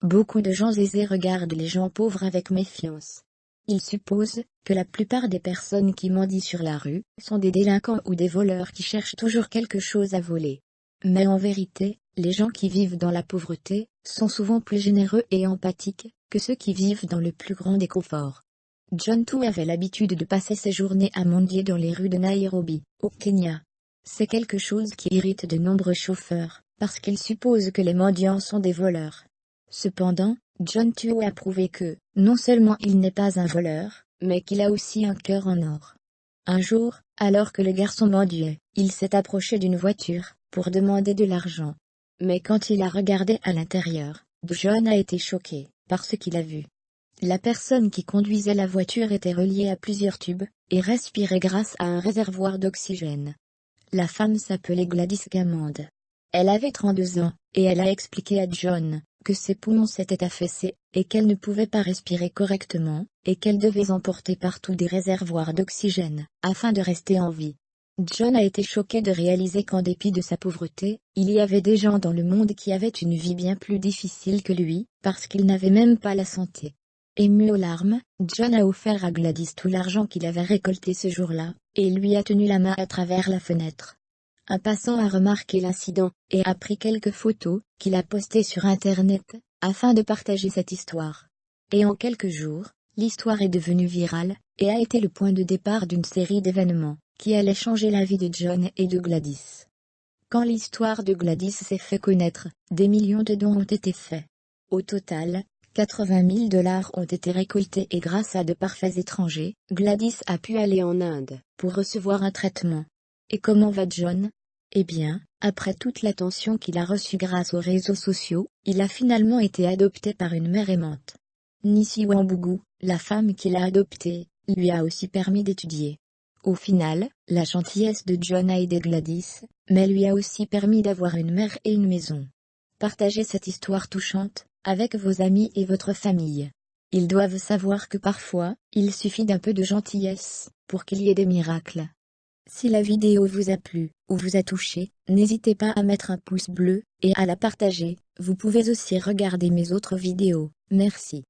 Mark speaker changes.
Speaker 1: Beaucoup de gens aisés regardent les gens pauvres avec méfiance. Ils supposent que la plupart des personnes qui mendient sur la rue sont des délinquants ou des voleurs qui cherchent toujours quelque chose à voler. Mais en vérité, les gens qui vivent dans la pauvreté sont souvent plus généreux et empathiques que ceux qui vivent dans le plus grand des conforts. John Tu avait l'habitude de passer ses journées à mendier dans les rues de Nairobi, au Kenya. C'est quelque chose qui irrite de nombreux chauffeurs, parce qu'ils supposent que les mendiants sont des voleurs. Cependant, John Tu a prouvé que, non seulement il n'est pas un voleur, mais qu'il a aussi un cœur en or. Un jour, alors que le garçon mendiait, il s'est approché d'une voiture, pour demander de l'argent. Mais quand il a regardé à l'intérieur, John a été choqué, par ce qu'il a vu. La personne qui conduisait la voiture était reliée à plusieurs tubes, et respirait grâce à un réservoir d'oxygène. La femme s'appelait Gladys Gammand. Elle avait 32 ans, et elle a expliqué à John que ses poumons s'étaient affaissés, et qu'elle ne pouvait pas respirer correctement, et qu'elle devait emporter partout des réservoirs d'oxygène, afin de rester en vie. John a été choqué de réaliser qu'en dépit de sa pauvreté, il y avait des gens dans le monde qui avaient une vie bien plus difficile que lui, parce qu'ils n'avaient même pas la santé. Ému aux larmes, John a offert à Gladys tout l'argent qu'il avait récolté ce jour-là, et lui a tenu la main à travers la fenêtre. Un passant a remarqué l'incident, et a pris quelques photos, qu'il a postées sur Internet, afin de partager cette histoire. Et en quelques jours, l'histoire est devenue virale, et a été le point de départ d'une série d'événements, qui allaient changer la vie de John et de Gladys. Quand l'histoire de Gladys s'est fait connaître, des millions de dons ont été faits. Au total, 80 000 $ ont été récoltés et grâce à de parfaits étrangers, Gladys a pu aller en Inde, pour recevoir un traitement. Et comment va John? Eh bien, après toute l'attention qu'il a reçue grâce aux réseaux sociaux, il a finalement été adopté par une mère aimante. Nisi Wambugu, la femme qui l'a adopté, lui a aussi permis d'étudier. Au final, la gentillesse de John a aidé Gladys, mais lui a aussi permis d'avoir une mère et une maison. Partagez cette histoire touchante avec vos amis et votre famille. Ils doivent savoir que parfois, il suffit d'un peu de gentillesse pour qu'il y ait des miracles. Si la vidéo vous a plu, ou vous a touché, n'hésitez pas à mettre un pouce bleu, et à la partager. Vous pouvez aussi regarder mes autres vidéos. Merci.